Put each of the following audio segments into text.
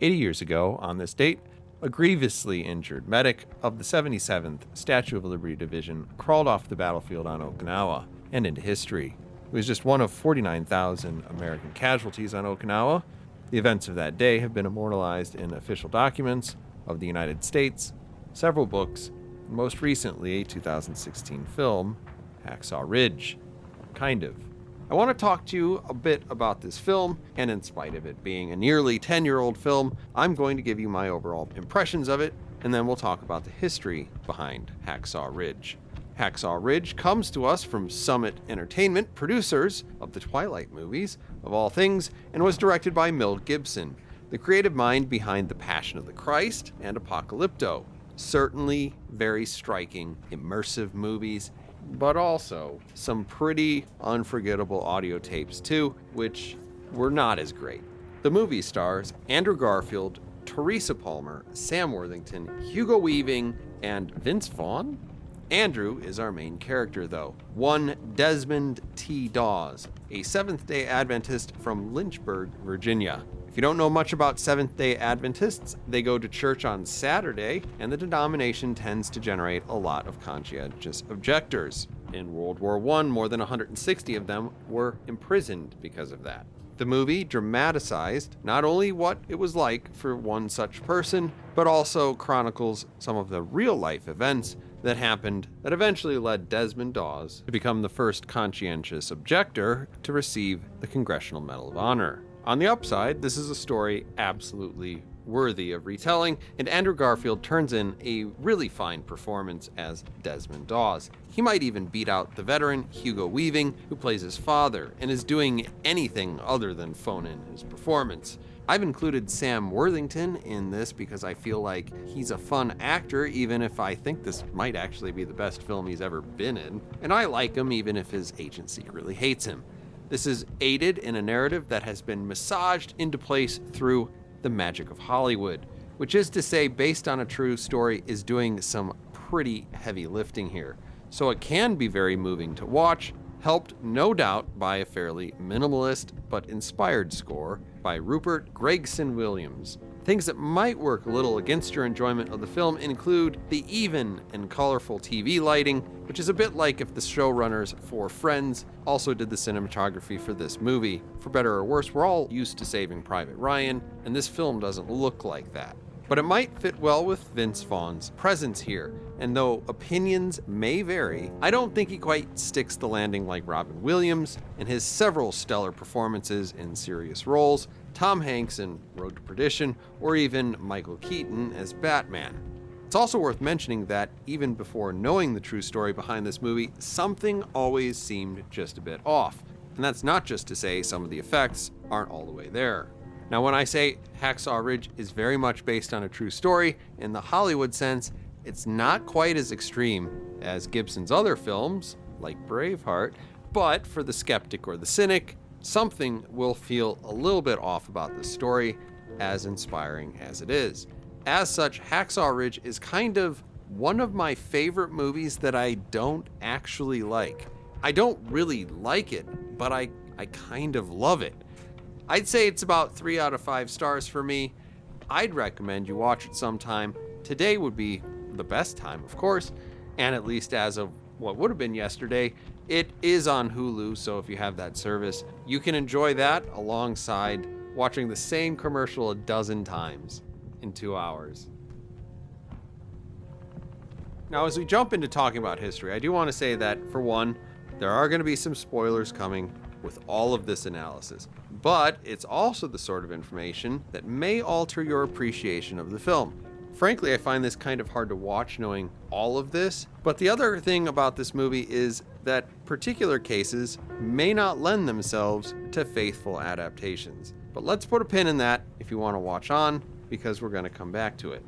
80 years ago, on this date, a grievously injured medic of the 77th Statue of Liberty Division crawled off the battlefield on Okinawa and into history. He was just one of 49,000 American casualties on Okinawa. The events of that day have been immortalized in official documents of the United States, several books, and most recently a 2016 film, Hacksaw Ridge. Kind of. I want to talk to you a bit about this film, and in spite of it being a nearly 10-year-old film, I'm going to give you my overall impressions of it, and then we'll talk about the history behind Hacksaw Ridge. Hacksaw Ridge comes to us from Summit Entertainment, producers of the Twilight movies, of all things, and was directed by Mel Gibson, the creative mind behind The Passion of the Christ and Apocalypto. Certainly very striking, immersive movies, but also some pretty unforgettable audio tapes too, which were not as great. The movie stars Andrew Garfield, Teresa Palmer, Sam Worthington, Hugo Weaving, and Vince Vaughn? Andrew is our main character though, one Desmond T. Dawes, a Seventh-day Adventist from Lynchburg, Virginia. If you don't know much about Seventh-day Adventists, they go to church on Saturday, and the denomination tends to generate a lot of conscientious objectors. In World War I, more than 160 of them were imprisoned because of that. The movie dramatized not only what it was like for one such person, but also chronicles some of the real-life events that happened that eventually led Desmond Dawes to become the first conscientious objector to receive the Congressional Medal of Honor. On the upside, this is a story absolutely worthy of retelling, and Andrew Garfield turns in a really fine performance as Desmond Dawes. He might even beat out the veteran Hugo Weaving, who plays his father, and is doing anything other than phone in his performance. I've included Sam Worthington in this because I feel like he's a fun actor, even if I think this might actually be the best film he's ever been in, and I like him even if his agent secretly hates him. This is aided in a narrative that has been massaged into place through the magic of Hollywood, which is to say, based on a true story, is doing some pretty heavy lifting here. So it can be very moving to watch, helped no doubt by a fairly minimalist but inspired score by Rupert Gregson-Williams. Things that might work a little against your enjoyment of the film include the even and colorful TV lighting, which is a bit like if the showrunners for Friends also did the cinematography for this movie. For better or worse, we're all used to Saving Private Ryan, and this film doesn't look like that. But it might fit well with Vince Vaughn's presence here, and though opinions may vary, I don't think he quite sticks the landing like Robin Williams and his several stellar performances in serious roles, Tom Hanks in Road to Perdition, or even Michael Keaton as Batman. It's also worth mentioning that even before knowing the true story behind this movie, something always seemed just a bit off. And that's not just to say some of the effects aren't all the way there. Now, when I say Hacksaw Ridge is very much based on a true story, in the Hollywood sense, it's not quite as extreme as Gibson's other films, like Braveheart, but for the skeptic or the cynic, something will feel a little bit off about the story, as inspiring as it is. As such, Hacksaw Ridge is kind of one of my favorite movies that I don't actually like. I don't really like it, but I kind of love it. I'd say it's about 3 out of 5 stars for me. I'd recommend you watch it sometime. Today would be the best time, of course, and at least as of what would have been yesterday, it is on Hulu, so if you have that service, you can enjoy that alongside watching the same commercial a dozen times in 2 hours. Now, as we jump into talking about history, I do want to say that, for one, there are going to be some spoilers coming with all of this analysis, but it's also the sort of information that may alter your appreciation of the film. Frankly, I find this kind of hard to watch knowing all of this, but the other thing about this movie is that particular cases may not lend themselves to faithful adaptations. But let's put a pin in that if you want to watch on, because we're going to come back to it.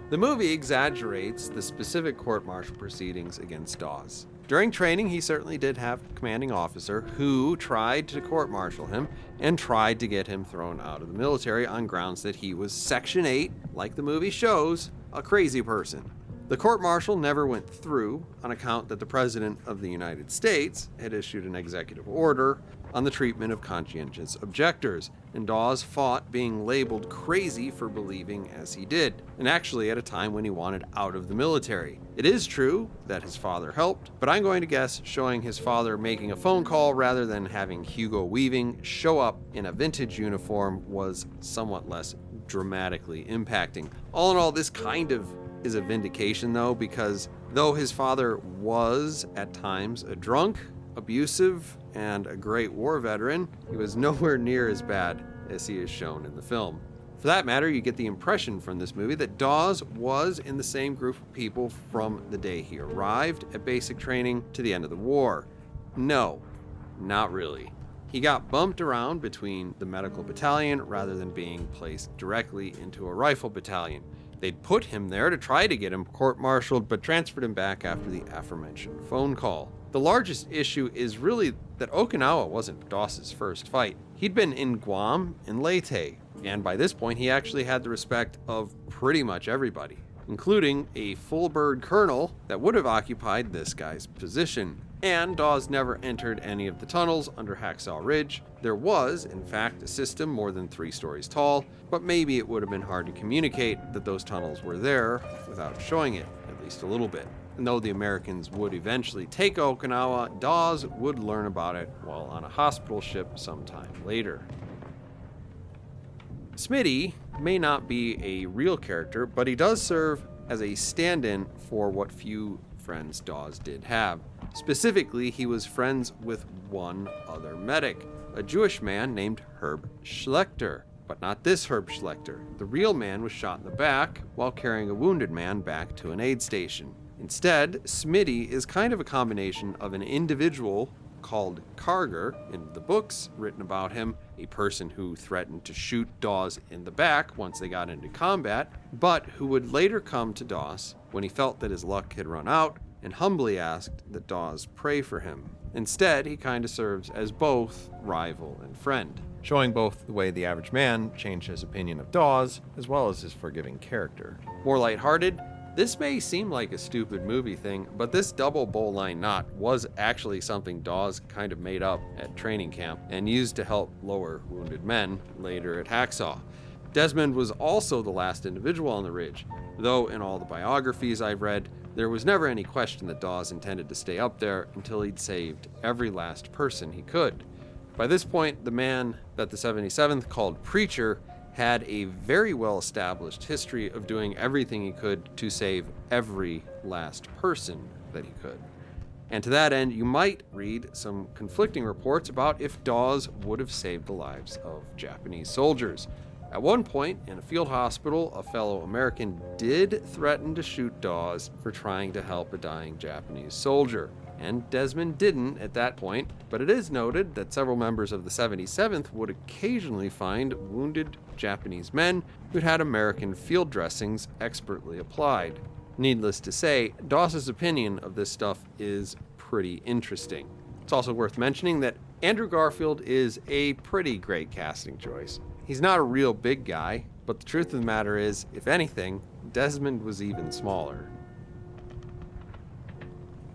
The movie exaggerates the specific court-martial proceedings against Dawes. During training, he certainly did have a commanding officer who tried to court-martial him and tried to get him thrown out of the military on grounds that he was Section 8, like the movie shows, a crazy person. The court-martial never went through on account that the President of the United States had issued an executive order on the treatment of conscientious objectors, and Dawes fought being labeled crazy for believing as he did, and actually at a time when he wanted out of the military. It is true that his father helped, but I'm going to guess showing his father making a phone call rather than having Hugo Weaving show up in a vintage uniform was somewhat less dramatically impacting. All in all, this kind of is a vindication though, because though his father was at times a drunk, abusive, and a great war veteran, he was nowhere near as bad as he is shown in the film. For that matter, you get the impression from this movie that Dawes was in the same group of people from the day he arrived at basic training to the end of the war. No, not really. He got bumped around between the medical battalion rather than being placed directly into a rifle battalion. They'd put him there to try to get him court-martialed, but transferred him back after the aforementioned phone call. The largest issue is really that Okinawa wasn't Dawes' first fight. He'd been in Guam and Leyte, and by this point he actually had the respect of pretty much everybody, including a full-bird colonel that would have occupied this guy's position. And Dawes never entered any of the tunnels under Hacksaw Ridge. There was, in fact, a system more than 3 stories tall, but maybe it would have been hard to communicate that those tunnels were there without showing it, at least a little bit. And though the Americans would eventually take Okinawa, Dawes would learn about it while on a hospital ship sometime later. Smitty may not be a real character, but he does serve as a stand-in for what few friends Dawes did have. Specifically, he was friends with one other medic, a Jewish man named Herb Schlechter. But not this Herb Schlechter. The real man was shot in the back while carrying a wounded man back to an aid station. Instead, Smitty is kind of a combination of an individual called Karger in the books written about him, a person who threatened to shoot Dawes in the back once they got into combat, but who would later come to Dawes when he felt that his luck had run out and humbly asked that Dawes pray for him. Instead, he kind of serves as both rival and friend, showing both the way the average man changed his opinion of Dawes as well as his forgiving character. More lighthearted, this may seem like a stupid movie thing, but this double bowline knot was actually something Dawes kind of made up at training camp and used to help lower wounded men later at Hacksaw. Desmond was also the last individual on the ridge, though in all the biographies I've read, there was never any question that Dawes intended to stay up there until he'd saved every last person he could. By this point, the man that the 77th called Preacher had a very well-established history of doing everything he could to save every last person that he could. And to that end, you might read some conflicting reports about if Dawes would have saved the lives of Japanese soldiers. At one point, in a field hospital, a fellow American did threaten to shoot Dawes for trying to help a dying Japanese soldier. And Desmond didn't at that point, but it is noted that several members of the 77th would occasionally find wounded Japanese men who'd had American field dressings expertly applied. Needless to say, Dawes' opinion of this stuff is pretty interesting. It's also worth mentioning that Andrew Garfield is a pretty great casting choice. He's not a real big guy, but the truth of the matter is, if anything, Desmond was even smaller.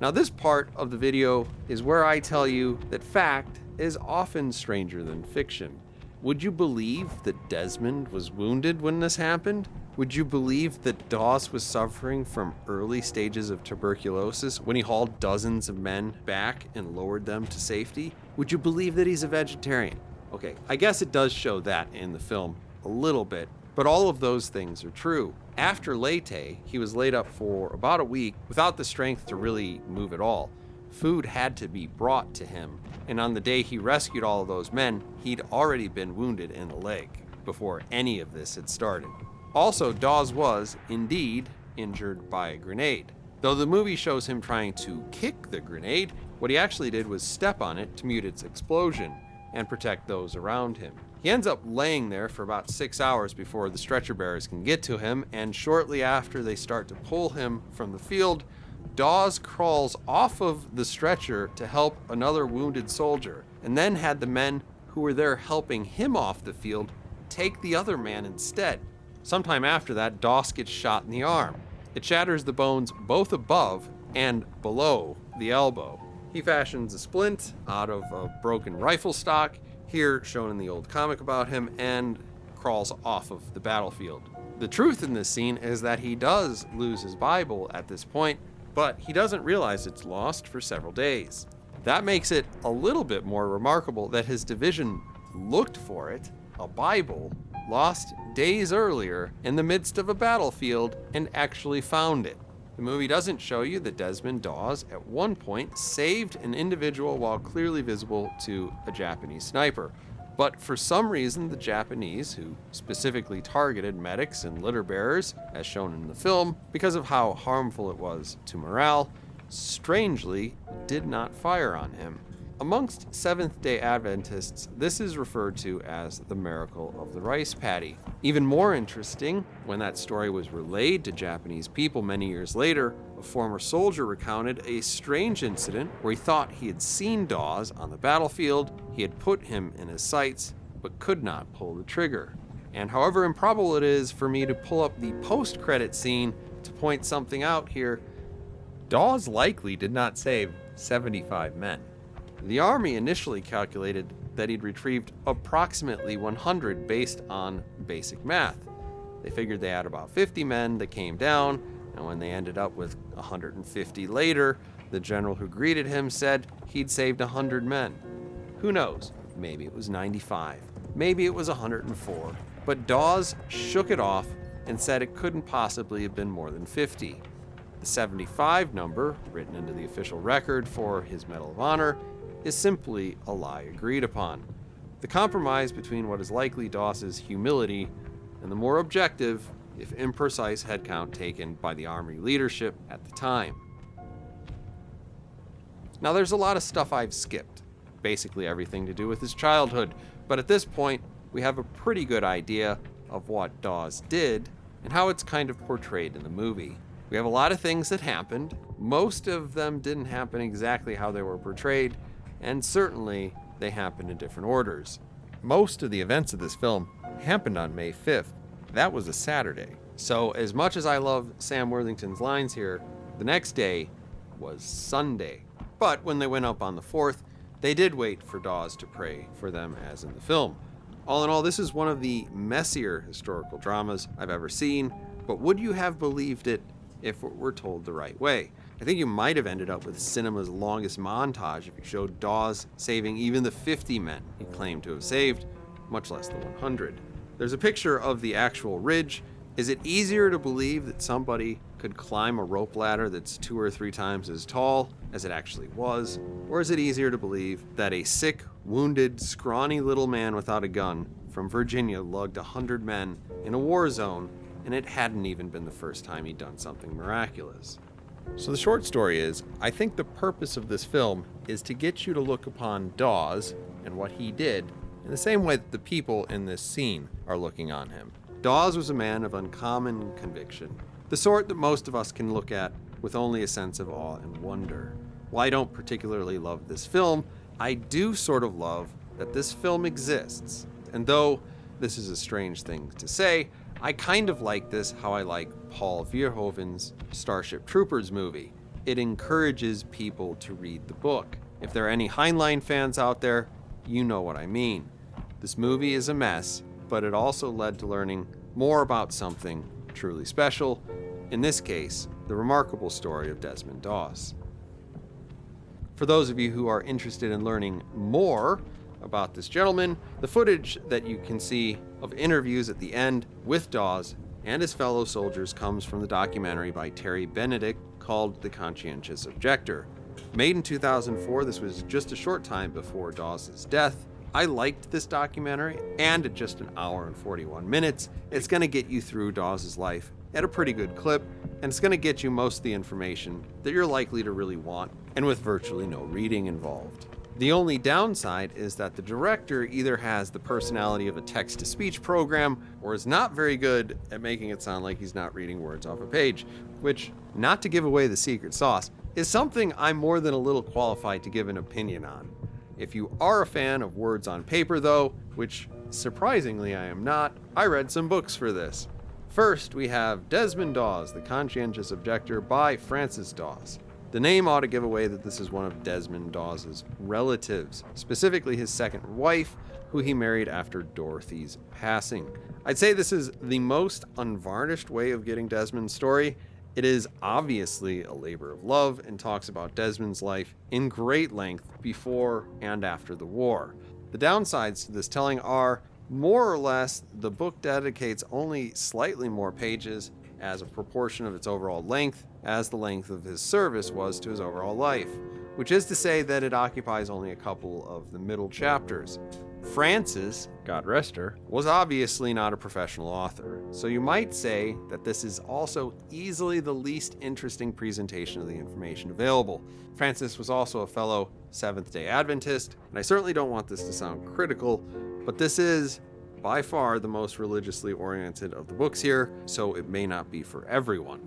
Now this part of the video is where I tell you that fact is often stranger than fiction. Would you believe that Desmond was wounded when this happened? Would you believe that Dawes was suffering from early stages of tuberculosis when he hauled dozens of men back and lowered them to safety? Would you believe that he's a vegetarian? Okay, I guess it does show that in the film a little bit, but all of those things are true. After Leyte, he was laid up for about a week without the strength to really move at all. Food had to be brought to him, and on the day he rescued all of those men, he'd already been wounded in the leg before any of this had started. Also, Dawes was, indeed, injured by a grenade. Though the movie shows him trying to kick the grenade, what he actually did was step on it to mute its explosion and protect those around him. He ends up laying there for about 6 hours before the stretcher bearers can get to him, and shortly after they start to pull him from the field, Dawes crawls off of the stretcher to help another wounded soldier, and then had the men who were there helping him off the field take the other man instead. Sometime after that, Dawes gets shot in the arm. It shatters the bones both above and below the elbow. He fashions a splint out of a broken rifle stock, here shown in the old comic about him, and crawls off of the battlefield. The truth in this scene is that he does lose his Bible at this point, but he doesn't realize it's lost for several days. That makes it a little bit more remarkable that his division looked for it, a Bible, lost days earlier in the midst of a battlefield, and actually found it. The movie doesn't show you that Desmond Dawes at one point saved an individual while clearly visible to a Japanese sniper. But for some reason, the Japanese, who specifically targeted medics and litter bearers, as shown in the film, because of how harmful it was to morale, strangely did not fire on him. Amongst Seventh-day Adventists, this is referred to as the miracle of the rice paddy. Even more interesting, when that story was relayed to Japanese people many years later, a former soldier recounted a strange incident where he thought he had seen Dawes on the battlefield, he had put him in his sights, but could not pull the trigger. And however improbable it is for me to pull up the post-credit scene to point something out here, Dawes likely did not save 75 men. The Army initially calculated that he'd retrieved approximately 100 based on basic math. They figured they had about 50 men that came down, and when they ended up with 150 later, the general who greeted him said he'd saved 100 men. Who knows? Maybe it was 95. Maybe it was 104. But Dawes shook it off and said it couldn't possibly have been more than 50. The 75 number, written into the official record for his Medal of Honor, is simply a lie agreed upon. The compromise between what is likely Dawes' humility and the more objective, if imprecise, headcount taken by the Army leadership at the time. Now, there's a lot of stuff I've skipped, basically everything to do with his childhood, but at this point, we have a pretty good idea of what Dawes did and how it's kind of portrayed in the movie. We have a lot of things that happened. Most of them didn't happen exactly how they were portrayed, and certainly they happened in different orders. Most of the events of this film happened on May 5th. That was a Saturday. So as much as I love Sam Worthington's lines here, the next day was Sunday. But when they went up on the 4th, they did wait for Dawes to pray for them as in the film. All in all, this is one of the messier historical dramas I've ever seen, but would you have believed it if it were told the right way? I think you might have ended up with cinema's longest montage if you showed Dawes saving even the 50 men he claimed to have saved, much less the 100. There's a picture of the actual ridge. Is it easier to believe that somebody could climb a rope ladder that's 2 or 3 times as tall as it actually was? Or is it easier to believe that a sick, wounded, scrawny little man without a gun from Virginia lugged 100 men in a war zone, and it hadn't even been the first time he'd done something miraculous? So the short story is, I think the purpose of this film is to get you to look upon Dawes and what he did in the same way that the people in this scene are looking on him. Dawes was a man of uncommon conviction, the sort that most of us can look at with only a sense of awe and wonder. While I don't particularly love this film, I do sort of love that this film exists. And though this is a strange thing to say, I kind of like this how I like Paul Verhoeven's Starship Troopers movie. It encourages people to read the book. If there are any Heinlein fans out there, you know what I mean. This movie is a mess, but it also led to learning more about something truly special, in this case, the remarkable story of Desmond Dawes. For those of you who are interested in learning more about this gentleman, the footage that you can see of interviews at the end with Dawes and his fellow soldiers comes from the documentary by Terry Benedict called The Conscientious Objector. Made in 2004, this was just a short time before Dawes' death. I liked this documentary, and at just 1 hour and 41 minutes, it's going to get you through Dawes' life at a pretty good clip, and it's going to get you most of the information that you're likely to really want, and with virtually no reading involved. The only downside is that the director either has the personality of a text-to-speech program or is not very good at making it sound like he's not reading words off a page, which, not to give away the secret sauce, is something I'm more than a little qualified to give an opinion on. If you are a fan of words on paper though, which surprisingly I am not, I read some books for this. First, we have Desmond Dawes, The Conscientious Objector by Francis Dawes. The name ought to give away that this is one of Desmond Dawes' relatives, specifically his second wife, who he married after Dorothy's passing. I'd say this is the most unvarnished way of getting Desmond's story. It is obviously a labor of love and talks about Desmond's life in great length before and after the war. The downsides to this telling are, more or less, the book dedicates only slightly more pages as a proportion of its overall length as the length of his service was to his overall life, which is to say that it occupies only a couple of the middle chapters. Francis, God rest her, was obviously not a professional author, so you might say that this is also easily the least interesting presentation of the information available. Francis was also a fellow Seventh-day Adventist, and I certainly don't want this to sound critical, but this is by far the most religiously oriented of the books here, so it may not be for everyone.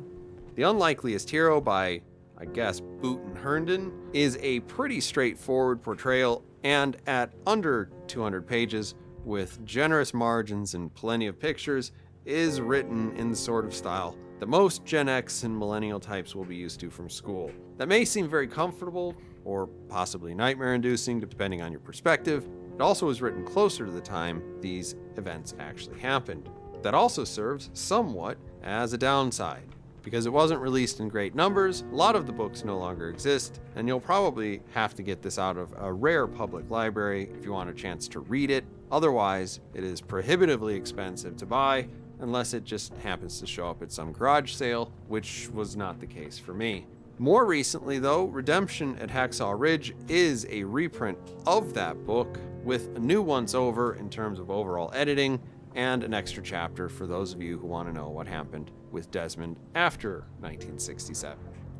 The Unlikeliest Hero by, I guess, Boot and Herndon is a pretty straightforward portrayal, and at under 200 pages, with generous margins and plenty of pictures, is written in the sort of style that most Gen X and millennial types will be used to from school. That may seem very comfortable, or possibly nightmare-inducing, depending on your perspective. It also was written closer to the time these events actually happened. That also serves somewhat as a downside. Because it wasn't released in great numbers, a lot of the books no longer exist, and you'll probably have to get this out of a rare public library if you want a chance to read it. Otherwise, it is prohibitively expensive to buy, unless it just happens to show up at some garage sale, which was not the case for me. More recently, though, Redemption at Hacksaw Ridge is a reprint of that book, with a new once-over in terms of overall editing, and an extra chapter for those of you who want to know what happened with Desmond after 1967.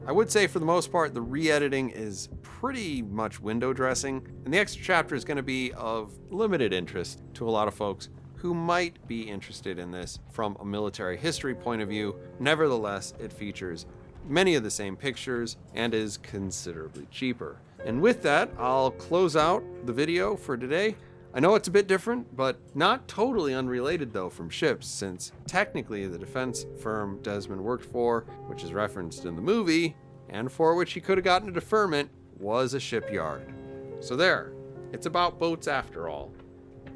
I would say for the most part the re-editing is pretty much window dressing, and the extra chapter is going to be of limited interest to a lot of folks who might be interested in this from a military history point of view. Nevertheless, it features many of the same pictures and is considerably cheaper. And with that, I'll close out the video for today. I know it's a bit different, but not totally unrelated though from ships, since technically the defense firm Desmond worked for, which is referenced in the movie, and for which he could have gotten a deferment, was a shipyard. So there, it's about boats after all.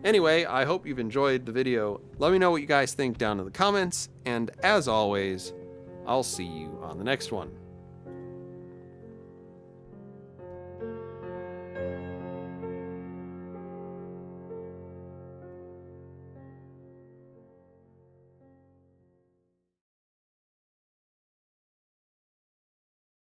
Anyway, I hope you've enjoyed the video. Let me know what you guys think down in the comments, and as always, I'll see you on the next one.